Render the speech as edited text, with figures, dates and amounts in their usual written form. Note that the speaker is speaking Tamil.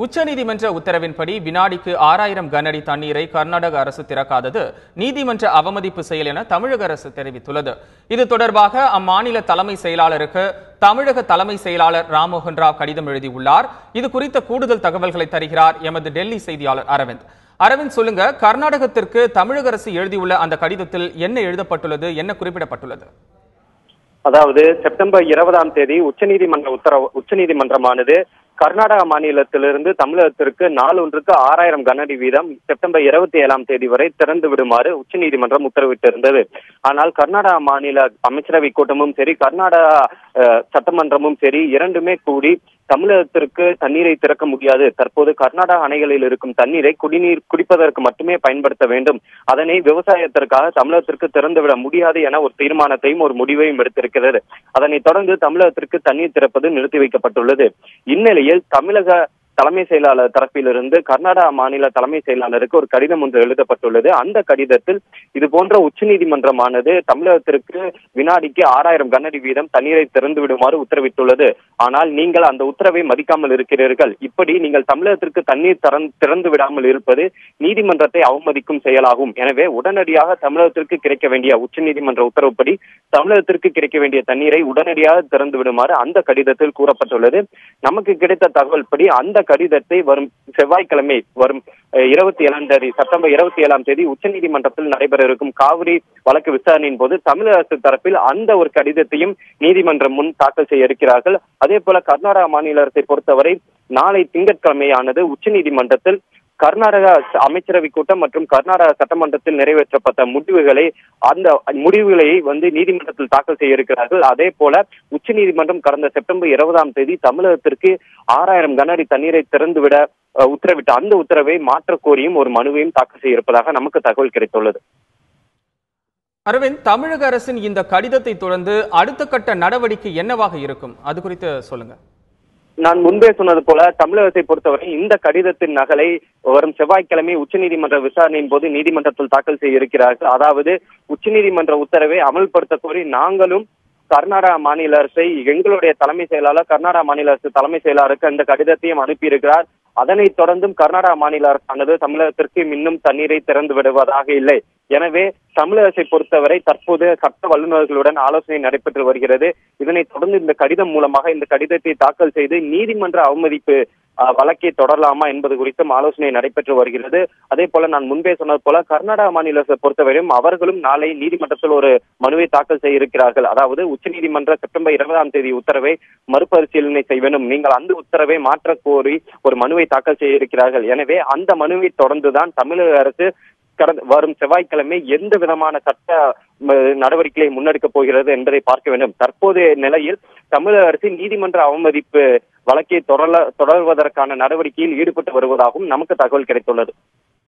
உச்சநீதிமன்ற உத்தரவின்படி வினாடிக்கு 6000 கனஅடி தண்ணீரை கர்நாடக அரசு திறக்காதது நீதிமன்ற அவமதிப்பு செயல் என தமிழக அரசு தெரிவித்துள்ளது. இது தொடர்பாக அம்மாநில தலைமை செயலாளருக்கு தமிழக தலைமை செயலாளர் ராம்மோகன் ராவ் கடிதம் எழுதியுள்ளார். இது குறித்த கூடுதல் தகவல்களை தருகிறார் எமது டெல்லி செய்தியாளர் அரவிந்த். அரவிந்த், சொல்லுங்க, கர்நாடகத்திற்கு தமிழக அரசு எழுதியுள்ள அந்த கடிதத்தில் என்ன எழுதப்பட்டுள்ளது, என்ன குறிப்பிடப்பட்டுள்ளது? அதாவது செப்டம்பர் 20ஆம் தேதி உச்சநீதிமன்றமானது கர்நாடக மாநிலத்திலிருந்து தமிழகத்திற்கு நாள் ஒன்றுக்கு 6000 கனஅடி வீதம் செப்டம்பர் 27ஆம் தேதி வரை திறந்து விடுமாறு உச்சநீதிமன்றம் உத்தரவிட்டிருந்தது. ஆனால் கர்நாடக மாநில அமைச்சரவை கூட்டமும் சரி, கர்நாடகா சட்டமன்றமும் சரி, இரண்டுமே கூடி தமிழகத்திற்கு தண்ணீரை திறக்க முடியாது, தற்போது கர்நாடக அணைகளில் இருக்கும் தண்ணீரை குடிப்பதற்கு மட்டுமே பயன்படுத்த வேண்டும், அதனை விவசாயத்திற்காக தமிழகத்திற்கு திறந்துவிட முடியாது என ஒரு தீர்மானத்தையும் ஒரு முடிவையும் எடுத்திருக்கிறது. அதனைத் தொடர்ந்து தமிழகத்திற்கு தண்ணீர் திறப்பது நிறுத்தி வைக்கப்பட்டுள்ளது. இந்நிலையில் தமிழக தலைமை செயலாளர் தரப்பிலிருந்து கர்நாடக மாநில தலைமை செயலாளருக்கு ஒரு கடிதம் ஒன்று எழுதப்பட்டுள்ளது. அந்த கடிதத்தில் இது போன்ற உச்சநீதிமன்றமானது தமிழகத்திற்கு வினாடிக்கு 6000 கனஅடி வீதம் தண்ணீரை திறந்து விடுமாறு உத்தரவிட்டுள்ளது. ஆனால் நீங்கள் அந்த உத்தரவை மதிக்காமல் இருக்கிறீர்கள். இப்படி நீங்கள் தமிழகத்திற்கு தண்ணீர் திறந்து விடாமல் இருப்பது நீதிமன்றத்தை அவமதிக்கும் செயலாகும். எனவே உடனடியாக தமிழகத்திற்கு கிடைக்க வேண்டிய உச்சநீதிமன்ற உத்தரவுப்படி தமிழகத்திற்கு கிடைக்க வேண்டிய தண்ணீரை உடனடியாக திறந்து விடுமாறு அந்த கடிதத்தில் கூறப்பட்டுள்ளது. நமக்கு கிடைத்த தகவல் படி அந்த கடிதத்தை வரும் செவ்வாய்க்கிழமை வரும் செப்டம்பர் 27ஆம் தேதி உச்சநீதிமன்றத்தில் நடைபெற இருக்கும் காவிரி வழக்கு விசாரணையின் போது தமிழக அரசு தரப்பில் அந்த ஒரு கடிதத்தையும் நீதிமன்றம் முன் தாக்கல் செய்ய இருக்கிறார்கள். அதே போல கர்நாடக மாநில அரசை பொறுத்தவரை நாளை திங்கட்கிழமையானது உச்சநீதிமன்றத்தில் கர்நாடக அமைச்சரவை கூட்டம் மற்றும் கர்நாடக சட்டமன்றத்தில் நிறைவேற்றப்பட்ட முடிவுகளை நீதிமன்றத்தில் தாக்கல் செய்ய இருக்கிறார்கள். அதே போல உச்சநீதிமன்றம் கடந்த செப்டம்பர் 20ஆம் தேதி தமிழகத்திற்கு 6000 கனஅடி தண்ணீரை திறந்துவிட உத்தரவிட்ட அந்த உத்தரவை மாற்றக் கோரியும் ஒரு மனுவையும் தாக்கல் செய்ய இருப்பதாக நமக்கு தகவல் கிடைத்துள்ளது. அரவிந்த், தமிழக அரசின் இந்த கடிதத்தை தொடர்ந்து அடுத்த கட்ட நடவடிக்கை என்னவாக இருக்கும், அது குறித்து சொல்லுங்க. நான் முன்பே சொன்னது போல தமிழகத்தை பொறுத்தவரை இந்த கடிதத்தின் நகலை வரும் செவ்வாய்க்கிழமை உச்சநீதிமன்ற விசாரணையின் போது நீதிமன்றத்தில் தாக்கல் செய்ய இருக்கிறார்கள். அதாவது உச்சநீதிமன்ற உத்தரவை அமல்படுத்த கோரி நாங்களும் கர்நாடக மாநில அரசை எங்களுடைய தலைமை செயலாளர் கர்நாடக மாநில அரசு தலைமை செயலாளருக்கு அந்த கடிதத்தையும் அனுப்பியிருக்கிறார். அதனைத் தொடர்ந்தும் கர்நாடக மாநில அரசானது தமிழகத்திற்கு இன்னும் தண்ணீரை திறந்து விடுவதாக இல்லை. எனவே தமிழகத்தை பொறுத்தவரை தற்போது சட்ட வல்லுநர்களுடன் ஆலோசனை நடைபெற்று வருகிறது. இதனைத் தொடர்ந்து இந்த கடிதம் மூலமாக இந்த கடிதத்தை தாக்கல் செய்து நீதிமன்ற அவமதிப்பு வழக்கை தொடரலாமா என்பது குறித்தும் ஆலோசனை நடைபெற்று வருகிறது. அதே போல நான் முன்பே சொன்னது போல கர்நாடக மாநில அரசை பொறுத்தவரையும் அவர்களும் நாளை நீதிமன்றத்தில் ஒரு மனுவை தாக்கல் செய்ய இருக்கிறார்கள். அதாவது உச்சநீதிமன்ற செப்டம்பர் 20ஆம் தேதி உத்தரவை மறுபரிசீலனை செய்ய வேண்டும், நீங்கள் அந்த உத்தரவை மாற்றக் கோரி ஒரு மனுவை தாக்கல் செய்ய இருக்கிறார்கள். எனவே அந்த மனுவை தொடர்ந்துதான் தமிழக அரசு வரும் செவ்வாய்க்கிழமை எந்த விதமான சட்ட நடவடிக்கைகளை முன்னெடுக்கப் போகிறது என்பதை பார்க்க வேண்டும். தற்போதைய நிலையில் தமிழக அரசு நீதிமன்ற அவமதிப்பு வழக்கை தொடர்வதற்கான நடவடிக்கையில் ஈடுபட்டு வருவதாகவும் நமக்கு தகவல் கிடைத்துள்ளது.